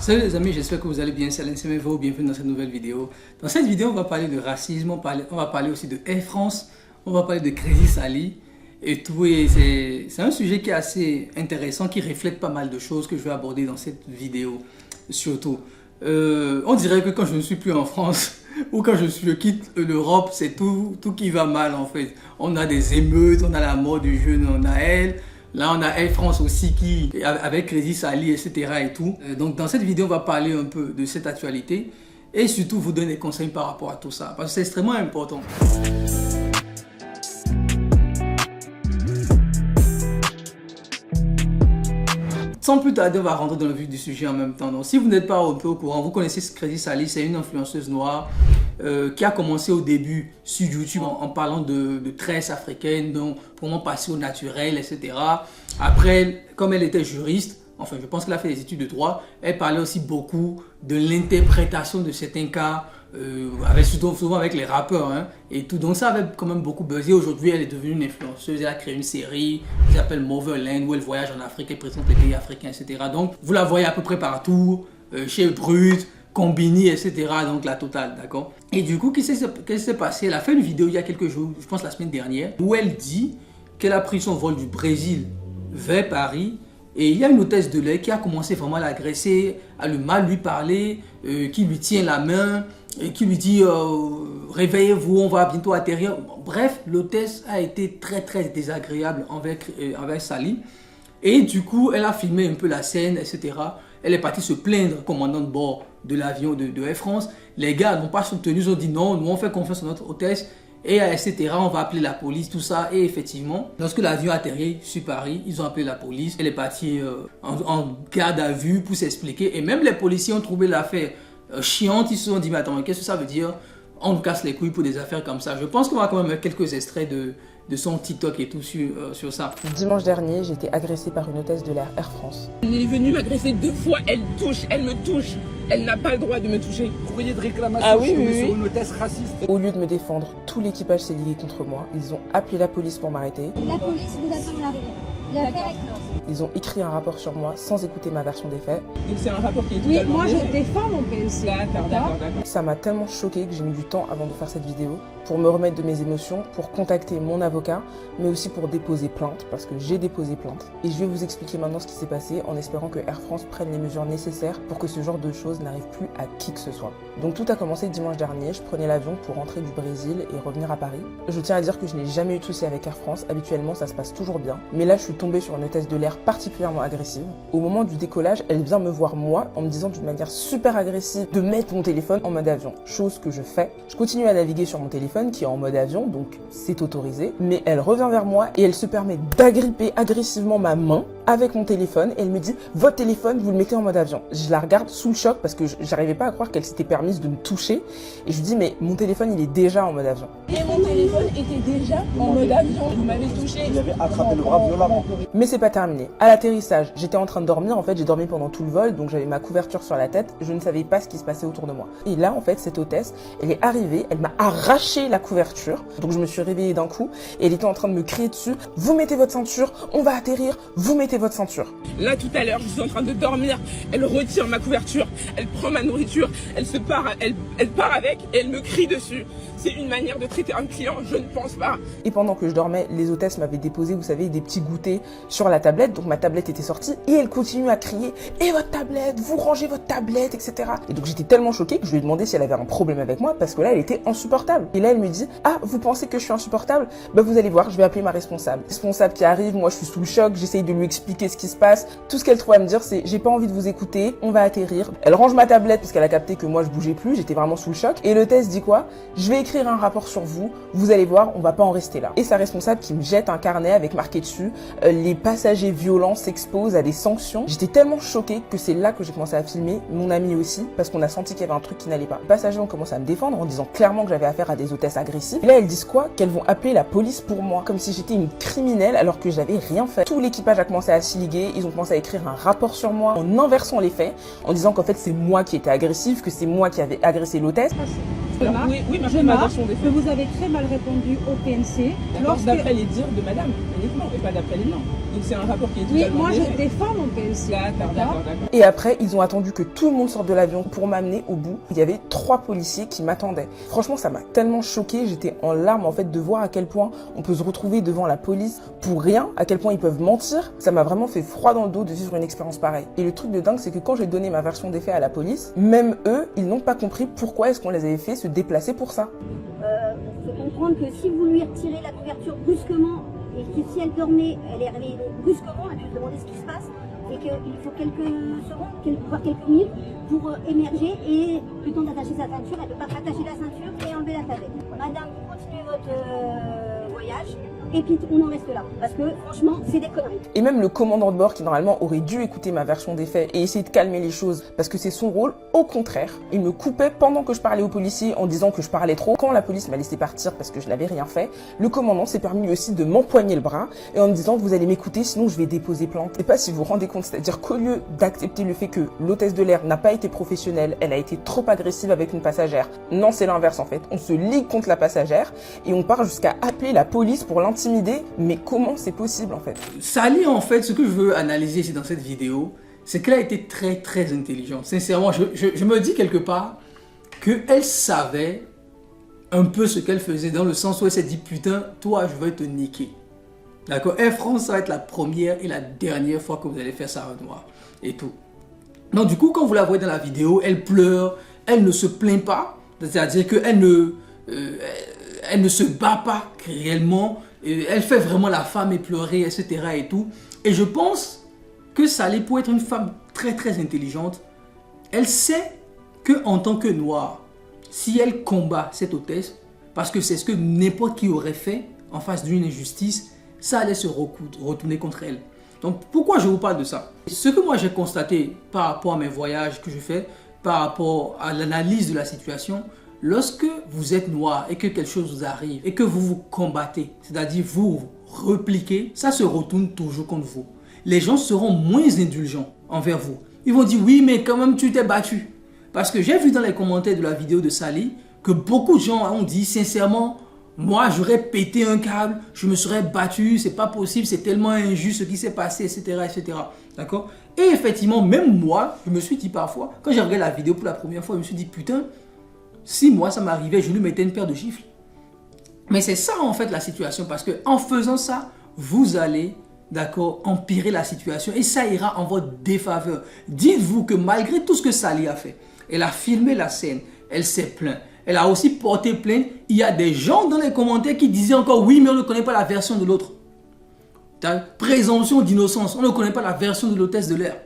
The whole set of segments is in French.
Salut les amis, j'espère que vous allez bien, c'est Alain Semevo, bienvenue dans cette nouvelle vidéo. Dans cette vidéo, on va parler de racisme, on va parler aussi de Air France, on va parler de Crazy Sally et tout. Et c'est un sujet qui est assez intéressant, qui reflète pas mal de choses que je vais aborder dans cette vidéo, surtout. On dirait que quand je ne suis plus en France ou quand je quitte l'Europe, c'est tout qui va mal en fait. On a des émeutes, on a la mort du jeune, on a elle. Là, on a Air France aussi qui, avec Crazy Sally, etc. et tout. Donc, dans cette vidéo, on va parler un peu de cette actualité et surtout vous donner des conseils par rapport à tout ça parce que c'est extrêmement important. Sans plus tarder, on va rentrer dans le vif du sujet en même temps. Donc, si vous n'êtes pas un peu au courant, vous connaissez Crazy Sally, c'est une influenceuse noire qui a commencé au début sur YouTube en parlant de tresses africaines, donc comment passer au naturel, etc. Après, comme elle était juriste, enfin je pense qu'elle a fait des études de droit, elle parlait aussi beaucoup de l'interprétation de certains cas, souvent avec les rappeurs hein, et tout. Donc ça avait quand même beaucoup buzzé. Aujourd'hui, elle est devenue une influenceuse, elle a créé une série qui s'appelle Motherland où elle voyage en Afrique, elle présente les pays africains, etc. Donc vous la voyez à peu près partout, chez Brut, Combini, etc. Donc la totale, d'accord. Et du coup, qu'est-ce qui s'est passé? Elle a fait une vidéo il y a quelques jours, je pense la semaine dernière, où elle dit qu'elle a pris son vol du Brésil vers Paris. Et il y a une hôtesse de l'air qui a commencé vraiment à l'agresser, à le mal lui parler, qui lui tient la main, et qui lui dit réveillez-vous, on va bientôt atterrir. Bref, l'hôtesse a été très désagréable envers Sally. Et du coup, elle a filmé un peu la scène, etc. Elle est partie se plaindre au commandant de bord de l'avion de Air France. Les gars n'ont pas soutenu, ils ont dit non, nous on fait confiance à notre hôtesse, et etc. On va appeler la police, tout ça. Et effectivement, lorsque l'avion a atterri sur Paris, ils ont appelé la police. Elle est partie en garde à vue pour s'expliquer. Et même les policiers ont trouvé l'affaire chiante. Ils se sont dit, mais attends, qu'est-ce que ça veut dire? On nous casse les couilles pour des affaires comme ça. Je pense qu'on va quand même mettre quelques extraits de son TikTok et tout sur ça. Dimanche dernier, j'ai été agressée par une hôtesse de l'air Air France. Elle est venue m'agresser 2 fois, elle me touche. Elle n'a pas le droit de me toucher. Courrier de réclamation sur une hôtesse raciste. Au lieu de me défendre, tout l'équipage s'est lié contre moi. Ils ont appelé la police pour m'arrêter. La police vous attend là. Ils ont écrit un rapport sur moi sans écouter ma version des faits. Donc c'est un rapport qui est Oui, totalement moi je défait. défends mon PLC. D'accord. Ça m'a tellement choquée que j'ai mis du temps avant de faire cette vidéo pour me remettre de mes émotions, pour contacter mon avocat, mais aussi pour déposer plainte, parce que j'ai déposé plainte. Et je vais vous expliquer maintenant ce qui s'est passé en espérant que Air France prenne les mesures nécessaires pour que ce genre de choses n'arrive plus à qui que ce soit. Donc tout a commencé dimanche dernier, je prenais l'avion pour rentrer du Brésil et revenir à Paris. Je tiens à dire que je n'ai jamais eu de soucis avec Air France, habituellement ça se passe toujours bien. Mais là je suis tombée sur une hôtesse de l'air particulièrement agressive. Au moment du décollage, elle vient me voir moi en me disant d'une manière super agressive de mettre mon téléphone en mode avion. Chose que je fais. Je continue à naviguer sur mon téléphone qui est en mode avion, donc c'est autorisé. Mais elle revient vers moi et elle se permet d'agripper agressivement ma main avec mon téléphone et elle me dit « Votre téléphone, vous le mettez en mode avion ». Je la regarde sous le choc parce que j'arrivais pas à croire qu'elle s'était permise de me toucher. Et je lui dis « Mais mon téléphone, il est déjà en mode avion ». Et mon téléphone était déjà en mode avion. Vous m'avez touché. Il avait attrapé le bras violemment. Mais c'est pas terminé. À l'atterrissage, j'étais en train de dormir. En fait, j'ai dormi pendant tout le vol, donc j'avais ma couverture sur la tête. Je ne savais pas ce qui se passait autour de moi. Et là, en fait, cette hôtesse, elle est arrivée, elle m'a arraché la couverture. Donc je me suis réveillée d'un coup et elle était en train de me crier dessus. Vous mettez votre ceinture, on va atterrir, vous mettez votre ceinture. Là tout à l'heure, je suis en train de dormir. Elle retire ma couverture, elle prend ma nourriture, elle part avec et elle me crie dessus. C'est une manière de traiter un client, je ne pense pas. Et pendant que je dormais, les hôtesses m'avaient déposé, vous savez, des petits goûters sur la tablette. Donc ma tablette était sortie et elle continue à crier « Et votre tablette, vous rangez votre tablette, etc. » Et donc j'étais tellement choquée que je lui ai demandé si elle avait un problème avec moi parce que là, elle était insupportable. Et là, elle me dit « Ah, vous pensez que je suis insupportable? Bah vous allez voir, je vais appeler ma responsable. » Responsable qui arrive, moi je suis sous le choc, j'essaye de lui expliquer ce qui se passe. Tout ce qu'elle trouve à me dire, c'est « J'ai pas envie de vous écouter, on va atterrir. » Elle range ma tablette parce qu'elle a capté que moi je bougeais plus, j'étais vraiment sous le choc. Et l'hôtesse dit quoi? « Je vais écrire un rapport sur vous allez voir, on va pas en rester là. » Et sa responsable qui me jette un carnet avec marqué dessus les passagers violents s'exposent à des sanctions. J'étais tellement choquée que c'est là que j'ai commencé à filmer, mon ami aussi, parce qu'on a senti qu'il y avait un truc qui n'allait pas. Les passagers ont commencé à me défendre en disant clairement que j'avais affaire à des hôtesses agressives. Et là, elles disent quoi? Qu'elles vont appeler la police pour moi, comme si j'étais une criminelle alors que j'avais rien fait. Tout l'équipage a commencé à s'y liguer, ils ont commencé à écrire un rapport sur moi en inversant les faits, en disant qu'en fait c'est moi qui étais agressive, que c'est moi qui avais agressé l'hôtesse. Oui, ma je ma marque version des que faits. vous avez très mal répondu au PNC. D'accord, d'après les dires de madame, uniquement, et pas d'après les noms. Donc c'est un rapport qui est Oui, totalement moi je défait. défends mon PNC. D'accord. Et après, ils ont attendu que tout le monde sorte de l'avion pour m'amener au bout. Il y avait 3 policiers qui m'attendaient. Franchement, ça m'a tellement choquée. J'étais en larmes, en fait, de voir à quel point on peut se retrouver devant la police pour rien, à quel point ils peuvent mentir. Ça m'a vraiment fait froid dans le dos de vivre une expérience pareille. Et le truc de dingue, c'est que quand j'ai donné ma version des faits à la police, même eux, ils n'ont pas compris pourquoi est-ce qu'on les avait fait se déplacer pour ça. Il faut comprendre que si vous lui retirez la couverture brusquement et que si elle dormait, elle est réveillée brusquement, elle peut se demander ce qui se passe et qu'il faut quelques secondes, voire quelques minutes pour émerger et le temps d'attacher sa ceinture, elle ne peut pas attacher la ceinture et enlever la tablette. Madame, vous continuez votre voyage et puis on en reste là parce que franchement, c'est des conneries. Et même le commandant de bord qui normalement aurait dû écouter ma version des faits et essayer de calmer les choses parce que c'est son rôle, au contraire, il me coupait pendant que je parlais aux policiers en disant que je parlais trop. Quand la police m'a laissé partir parce que je n'avais rien fait, le commandant s'est permis lui aussi de m'empoigner le bras et en me disant vous allez m'écouter sinon je vais déposer plainte. Je sais pas si vous vous rendez compte, c'est-à-dire qu'au lieu d'accepter le fait que l'hôtesse de l'air n'a pas été professionnelle, elle a été trop agressive avec une passagère. Non, c'est l'inverse en fait. On se ligue contre la passagère et on part jusqu'à appeler la police pour l'intimider. Mais comment c'est possible en fait? Sally, en fait, ce que je veux analyser ici dans cette vidéo, c'est qu'elle a été très intelligente. Sincèrement, je me dis quelque part qu'elle savait un peu ce qu'elle faisait, dans le sens où elle s'est dit putain, toi je vais te niquer. D'accord? Air France, ça va être la première et la dernière fois que vous allez faire ça à Noir et tout. Donc du coup, quand vous la voyez dans la vidéo, elle pleure, elle ne se plaint pas, c'est-à-dire qu'elle elle ne se bat pas réellement, elle fait vraiment la femme éplorée, etc. et tout. Et je pense que Sally, pour être une femme très intelligente, elle sait qu'en tant que noire, si elle combat cette hôtesse, parce que c'est ce que n'importe qui aurait fait en face d'une injustice, ça allait se retourner contre elle. Donc pourquoi je vous parle de ça? Ce que moi j'ai constaté par rapport à mes voyages que je fais, par rapport à l'analyse de la situation, lorsque vous êtes noir et que quelque chose vous arrive et que vous vous combattez, c'est-à-dire vous repliquez, ça se retourne toujours contre vous. Les gens seront moins indulgents envers vous. Ils vont dire oui mais quand même tu t'es battu. Parce que j'ai vu dans les commentaires de la vidéo de Sally que beaucoup de gens ont dit sincèrement, moi j'aurais pété un câble, je me serais battu, c'est pas possible, c'est tellement injuste ce qui s'est passé, etc. D'accord? Et effectivement, même moi, je me suis dit parfois, quand j'ai regardé la vidéo pour la première fois, je me suis dit putain, si moi ça m'arrivait, je lui mettais une paire de gifles. Mais c'est ça en fait la situation, parce que en faisant ça, vous allez, d'accord, empirer la situation et ça ira en votre défaveur. Dites-vous que malgré tout ce que Sally a fait, elle a filmé la scène, elle s'est plainte, elle a aussi porté plainte. Il y a des gens dans les commentaires qui disaient encore oui, mais on ne connaît pas la version de l'autre. Présomption d'innocence, on ne connaît pas la version de l'hôtesse de l'air.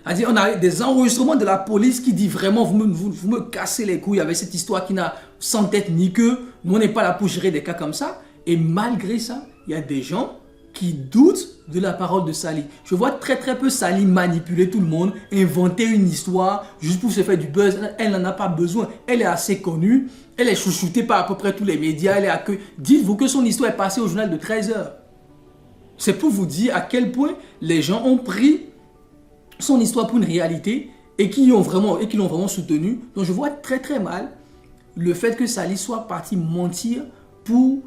C'est-à-dire, on a des enregistrements de la police qui dit vraiment vous me cassez les couilles avec cette histoire qui n'a sans tête ni queue. Nous, on n'est pas là pour gérer des cas comme ça. Et malgré ça, il y a des gens qui doutent de la parole de Sally. Je vois très peu Sally manipuler tout le monde, inventer une histoire juste pour se faire du buzz. Elle n'en a pas besoin. Elle est assez connue. Elle est chouchoutée par à peu près tous les médias. Elle est accueillie. Dites-vous que son histoire est passée au journal de 13h. C'est pour vous dire à quel point les gens ont pris son histoire pour une réalité et qui l'ont vraiment soutenu. Donc je vois très mal le fait que Sally soit partie mentir pour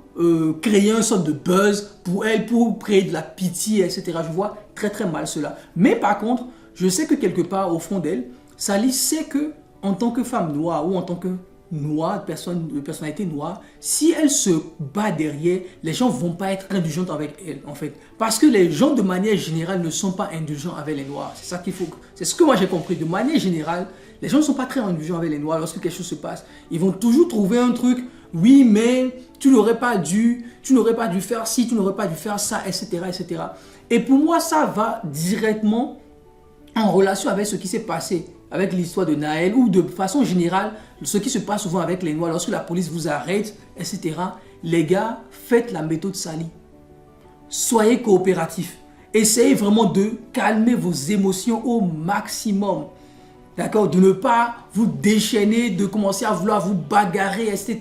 créer une sorte de buzz pour elle, pour créer de la pitié, etc. Je vois très mal cela. Mais par contre, je sais que quelque part au fond d'elle, Sally sait que en tant que femme noire ou en tant que noire, de personnalité noire, si elle se bat derrière, les gens ne vont pas être indulgents avec elle en fait. Parce que les gens de manière générale ne sont pas indulgents avec les noirs. C'est ça qu'il faut. C'est ce que moi j'ai compris. De manière générale, les gens ne sont pas très indulgents avec les noirs lorsque quelque chose se passe. Ils vont toujours trouver un truc. Oui, mais tu n'aurais pas dû faire ci, tu n'aurais pas dû faire ça, etc. Et pour moi, ça va directement en relation avec ce qui s'est passé avec l'histoire de Naël ou de façon générale, ce qui se passe souvent avec les Noirs, lorsque la police vous arrête, etc. Les gars, faites la méthode Sally. Soyez coopératifs. Essayez vraiment de calmer vos émotions au maximum. D'accord? De ne pas vous déchaîner, de commencer à vouloir vous bagarrer, etc.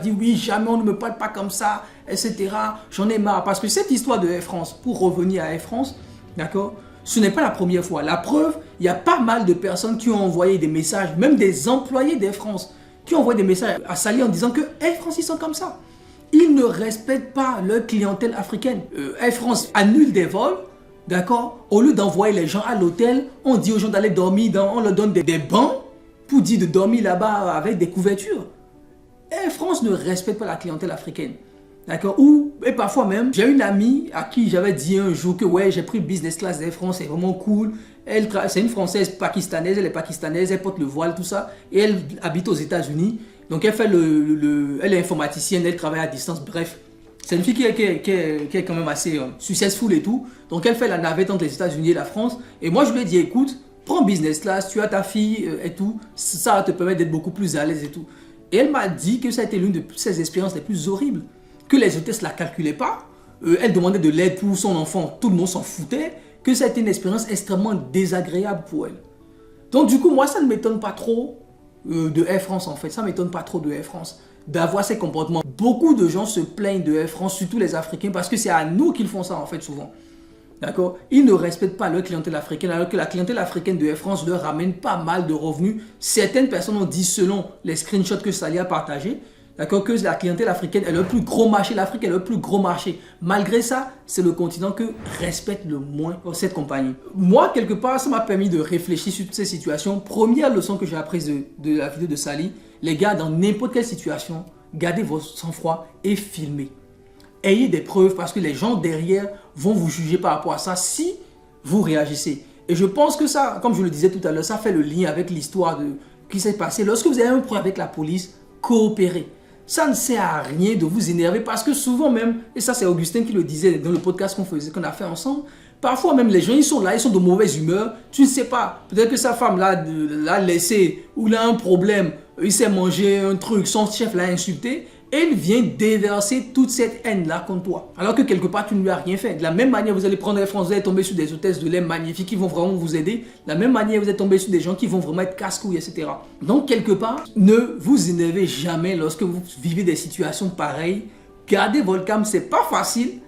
Dire oui, jamais on ne me parle pas comme ça, etc. J'en ai marre. Parce que cette histoire de Air France, pour revenir à Air France, d'accord? Ce n'est pas la première fois. La preuve, il y a pas mal de personnes qui ont envoyé des messages, même des employés d'Air France, qui envoient des messages à Sali en disant que Air France, ils sont comme ça. Ils ne respectent pas leur clientèle africaine. Air France annule des vols, d'accord? Au lieu d'envoyer les gens à l'hôtel, on dit aux gens d'aller dormir, on leur donne des bancs pour dire de dormir là-bas avec des couvertures. Air France ne respecte pas la clientèle africaine. D'accord? Et parfois même, j'ai une amie à qui j'avais dit un jour que ouais, j'ai pris business class d'Air France, c'est vraiment cool. C'est une Française pakistanaise, elle est pakistanaise, elle porte le voile, tout ça. Et elle habite aux États-Unis. Donc elle fait elle est informaticienne, elle travaille à distance, bref. C'est une fille qui est quand même assez successful et tout. Donc elle fait la navette entre les États-Unis et la France. Et moi je lui ai dit, écoute, prends business class, tu as ta fille et tout. Ça va te permettre d'être beaucoup plus à l'aise et tout. Et elle m'a dit que ça a été l'une de ses expériences les plus horribles. Que les hôtesses ne la calculaient pas. Elle demandait de l'aide pour son enfant, tout le monde s'en foutait. Que ça a été une expérience extrêmement désagréable pour elle. Donc du coup, moi ça ne m'étonne pas trop de Air France en fait. Ça ne m'étonne pas trop de Air France d'avoir ces comportements. Beaucoup de gens se plaignent de Air France, surtout les Africains, parce que c'est à nous qu'ils font ça en fait souvent. D'accord? Ils ne respectent pas leur clientèle africaine, alors que la clientèle africaine de Air France leur ramène pas mal de revenus. Certaines personnes ont dit, selon les screenshots que Sali a partagés, d'accord, que la clientèle africaine est le plus gros marché, l'Afrique est le plus gros marché. Malgré ça, c'est le continent que respecte le moins cette compagnie. Moi, quelque part, ça m'a permis de réfléchir sur toutes ces situations. Première leçon que j'ai apprise de la vidéo de Sali, les gars, dans n'importe quelle situation, gardez votre sang-froid et filmez. Ayez des preuves parce que les gens derrière vont vous juger par rapport à ça si vous réagissez. Et je pense que ça, comme je le disais tout à l'heure, ça fait le lien avec l'histoire qui s'est passée. Lorsque vous avez un problème avec la police, coopérez. Ça ne sert à rien de vous énerver parce que souvent même, et ça c'est Augustin qui le disait dans le podcast qu'on a fait ensemble, parfois même les gens ils sont là, ils sont de mauvaise humeur, tu ne sais pas, peut-être que sa femme l'a laissé ou il a un problème, il s'est mangé un truc, son chef l'a insulté et il vient déverser toute cette haine-là contre toi. Alors que quelque part, tu ne lui as rien fait. De la même manière, vous allez prendre les Français et tomber sur des hôtesses de lait magnifiques qui vont vraiment vous aider. De la même manière, vous êtes tombé sur des gens qui vont vraiment être casse-couilles, etc. Donc, quelque part, ne vous énervez jamais lorsque vous vivez des situations pareilles. Gardez votre calme, c'est pas facile.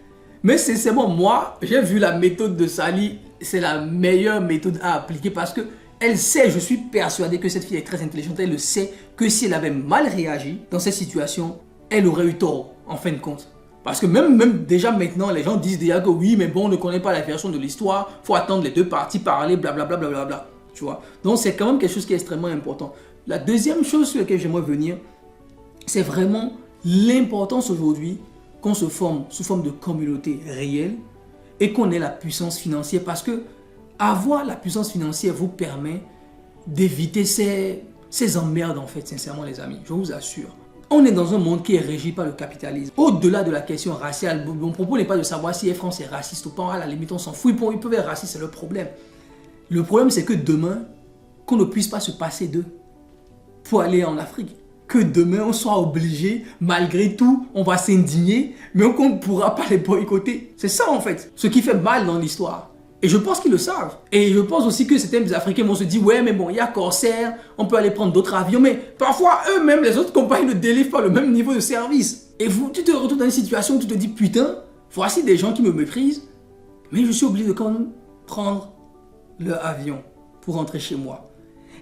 Mais sincèrement, moi, j'ai vu la méthode de Sali. C'est la meilleure méthode à appliquer parce que elle sait, je suis persuadé que cette fille est très intelligente. Elle le sait que si elle avait mal réagi dans cette situation, elle aurait eu tort en fin de compte. Parce que même déjà maintenant, les gens disent déjà que oui, mais bon, on ne connaît pas la version de l'histoire. Il faut attendre les deux parties parler, blablabla, blablabla. Tu vois. Donc c'est quand même quelque chose qui est extrêmement important. La deuxième chose sur laquelle j'aimerais venir, c'est vraiment l'importance aujourd'hui qu'on se forme sous forme de communauté réelle et qu'on ait la puissance financière. Parce que avoir la puissance financière vous permet d'éviter ces emmerdes en fait, sincèrement les amis, je vous assure. On est dans un monde qui est régi par le capitalisme. Au-delà de la question raciale, mon propos n'est pas de savoir si Air France est raciste ou pas. À la limite, on s'en fout. Ils peuvent être racistes, c'est le problème. Le problème, c'est que demain, qu'on ne puisse pas se passer d'eux pour aller en Afrique. Que demain, on soit obligé, malgré tout, on va s'indigner, mais qu'on ne pourra pas les boycotter. C'est ça, en fait, ce qui fait mal dans l'histoire. Et je pense qu'ils le savent. Et je pense aussi que certains Africains vont se dire, ouais, mais bon, il y a Corsair, on peut aller prendre d'autres avions. Mais parfois, eux-mêmes, les autres compagnies ne délivrent pas le même niveau de service. Et tu te retrouves dans une situation où tu te dis, putain, voici des gens qui me méprisent, mais je suis obligé de quand même prendre leur avion pour rentrer chez moi.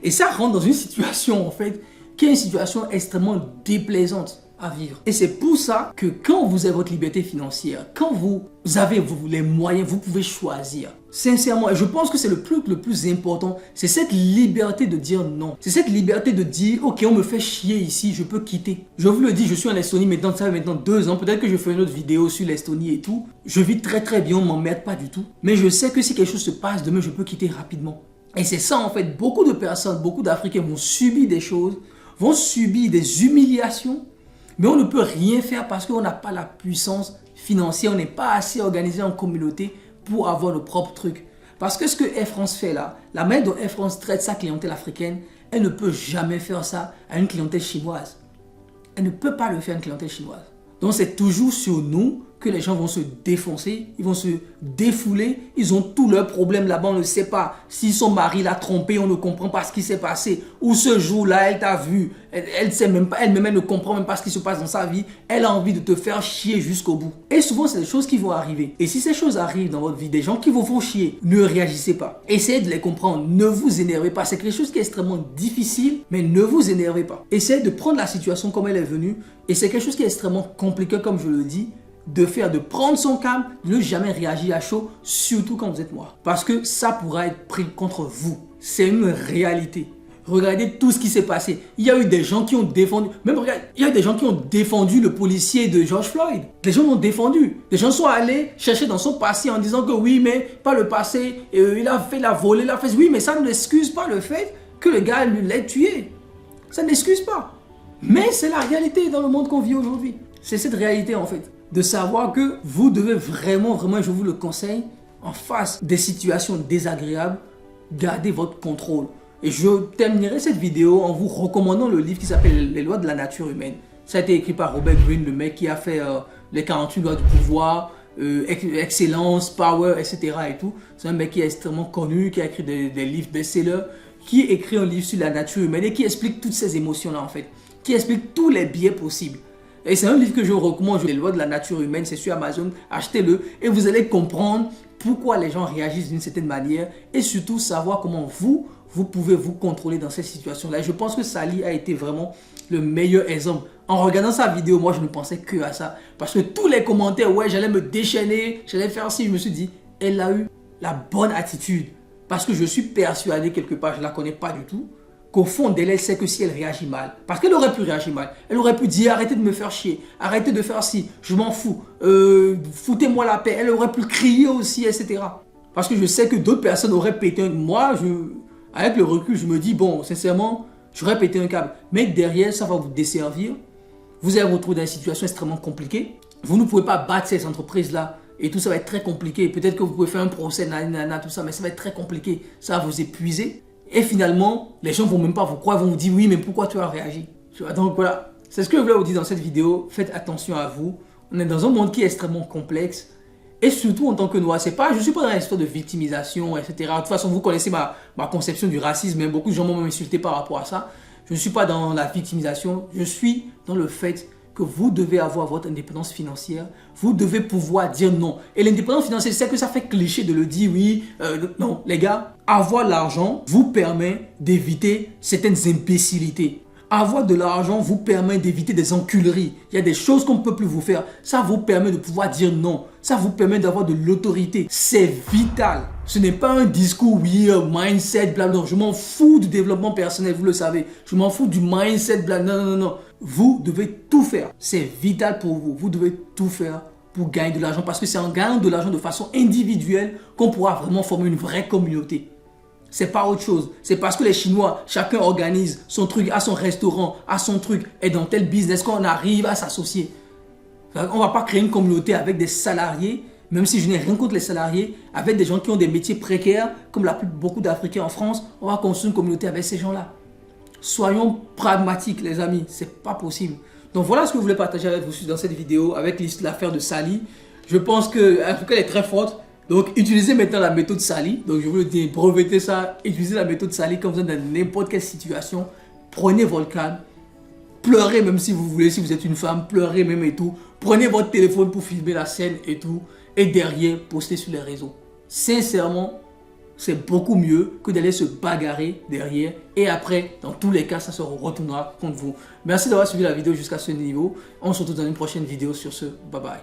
Et ça rentre dans une situation, en fait, qui est une situation extrêmement déplaisante à vivre. Et c'est pour ça que quand vous avez votre liberté financière, quand vous avez les moyens, vous pouvez choisir. Sincèrement, et je pense que c'est le plus important, c'est cette liberté de dire non. C'est cette liberté de dire, ok, on me fait chier ici, je peux quitter. Je vous le dis, je suis en Estonie maintenant, ça fait maintenant 2 ans, peut-être que je ferai une autre vidéo sur l'Estonie et tout. Je vis très bien, on m'emmerde pas du tout. Mais je sais que si quelque chose se passe demain, je peux quitter rapidement. Et c'est ça en fait, beaucoup de personnes, beaucoup d'Africains vont subir des choses, vont subir des humiliations, mais on ne peut rien faire parce qu'on n'a pas la puissance financière, on n'est pas assez organisé en communauté pour avoir nos propres trucs. Parce que ce que Air France fait là, la manière dont Air France traite sa clientèle africaine, elle ne peut jamais faire ça à une clientèle chinoise. Elle ne peut pas le faire à une clientèle chinoise. Donc c'est toujours sur nous que les gens vont se défoncer, ils vont se défouler, ils ont tous leurs problèmes là-bas, on ne sait pas si son mari l'a trompé, on ne comprend pas ce qui s'est passé, ou ce jour-là, elle t'a vu, elle sait même pas, elle-même elle ne comprend même pas ce qui se passe dans sa vie, elle a envie de te faire chier jusqu'au bout. Et souvent, c'est des choses qui vont arriver. Et si ces choses arrivent dans votre vie, des gens qui vous font chier, ne réagissez pas. Essayez de les comprendre, ne vous énervez pas. C'est quelque chose qui est extrêmement difficile, mais ne vous énervez pas. Essayez de prendre la situation comme elle est venue, et c'est quelque chose qui est extrêmement compliqué, comme je le dis, de prendre son calme, de ne jamais réagir à chaud, surtout quand vous êtes noir. Parce que ça pourra être pris contre vous. C'est une réalité. Regardez tout ce qui s'est passé. Il y a eu des gens qui ont défendu, même regarde, il y a eu des gens qui ont défendu le policier de George Floyd. Les gens l'ont défendu. Les gens sont allés chercher dans son passé en disant que oui, mais pas le passé, il a volé, il a fait. Oui, mais ça n'excuse pas le fait que le gars l'ait tué. Ça n'excuse pas. Mais c'est la réalité dans le monde qu'on vit aujourd'hui. C'est cette réalité en fait. De savoir que vous devez vraiment, je vous le conseille, en face des situations désagréables, gardez votre contrôle. Et je terminerai cette vidéo en vous recommandant le livre qui s'appelle Les lois de la nature humaine. Ça a été écrit par Robert Greene, le mec qui a fait les 48 lois du pouvoir, Excellence, Power, etc. et tout. C'est un mec qui est extrêmement connu, qui a écrit des livres best-sellers, qui écrit un livre sur la nature humaine et qui explique toutes ces émotions-là en fait, qui explique tous les biais possibles. Et c'est un livre que je vous recommande, Les lois de la nature humaine, c'est sur Amazon, achetez-le et vous allez comprendre pourquoi les gens réagissent d'une certaine manière et surtout savoir comment vous pouvez vous contrôler dans cette situation-là. Et je pense que Sally a été vraiment le meilleur exemple. En regardant sa vidéo, moi je ne pensais que à ça. Parce que tous les commentaires, ouais, j'allais me déchaîner, j'allais faire ci, je me suis dit, elle a eu la bonne attitude. Parce que je suis persuadé quelque part, je ne la connais pas du tout, qu'au fond d'elle, elle sait que si elle réagit mal, parce qu'elle aurait pu réagir mal, elle aurait pu dire arrêtez de me faire chier, arrêtez de faire ci, je m'en fous, foutez-moi la paix, elle aurait pu crier aussi, etc. Parce que je sais que d'autres personnes auraient pété un... Moi, avec le recul, je me dis, bon, sincèrement, j'aurais pété un câble. Mais derrière, ça va vous desservir. Vous allez vous retrouver dans une situation extrêmement compliquée. Vous ne pouvez pas battre ces entreprises-là. Et tout ça va être très compliqué. Peut-être que vous pouvez faire un procès, nanana, tout ça, mais ça va être très compliqué. Ça va vous épuiser. Et finalement, les gens ne vont même pas vous croire, ils vont vous dire oui, mais pourquoi tu as réagi? Donc voilà, c'est ce que je voulais vous dire dans cette vidéo. Faites attention à vous. On est dans un monde qui est extrêmement complexe. Et surtout en tant que noir, je ne suis pas dans l'histoire de victimisation, etc. De toute façon, vous connaissez ma conception du racisme. Hein. Beaucoup de gens m'ont insulté par rapport à ça. Je ne suis pas dans la victimisation. Je suis dans le fait que vous devez avoir votre indépendance financière. Vous devez pouvoir dire non. Et l'indépendance financière, c'est que ça fait cliché de le dire, oui. Non, les gars, avoir l'argent vous permet d'éviter certaines imbécilités. Avoir de l'argent vous permet d'éviter des enculeries. Il y a des choses qu'on ne peut plus vous faire. Ça vous permet de pouvoir dire non. Ça vous permet d'avoir de l'autorité. C'est vital. Ce n'est pas un discours, oui, mindset, blablabla. Je m'en fous du développement personnel, vous le savez. Je m'en fous du mindset, blablabla. Non, non, non. Vous devez tout faire. C'est vital pour vous. Vous devez tout faire pour gagner de l'argent. Parce que c'est en gagnant de l'argent de façon individuelle qu'on pourra vraiment former une vraie communauté. C'est pas autre chose. C'est parce que les Chinois, chacun organise son truc, à son restaurant, à son truc, et dans tel business qu'on arrive à s'associer. On ne va pas créer une communauté avec des salariés, même si je n'ai rien contre les salariés, avec des gens qui ont des métiers précaires, comme beaucoup d'Africains en France. On va construire une communauté avec ces gens-là. Soyons pragmatiques, les amis. C'est pas possible. Donc voilà ce que je voulais partager avec vous dans cette vidéo, avec l'affaire de Sally. Je pense qu'elle est très forte. Donc, utilisez maintenant la méthode Sally. Donc, je vous le dis, brevetez ça. Utilisez la méthode Sally quand vous êtes dans n'importe quelle situation. Prenez votre calme. Pleurez même si vous voulez, si vous êtes une femme. Pleurez même et tout. Prenez votre téléphone pour filmer la scène et tout. Et derrière, postez sur les réseaux. Sincèrement, c'est beaucoup mieux que d'aller se bagarrer derrière. Et après, dans tous les cas, ça se retournera contre vous. Merci d'avoir suivi la vidéo jusqu'à ce niveau. On se retrouve dans une prochaine vidéo. Sur ce, bye bye.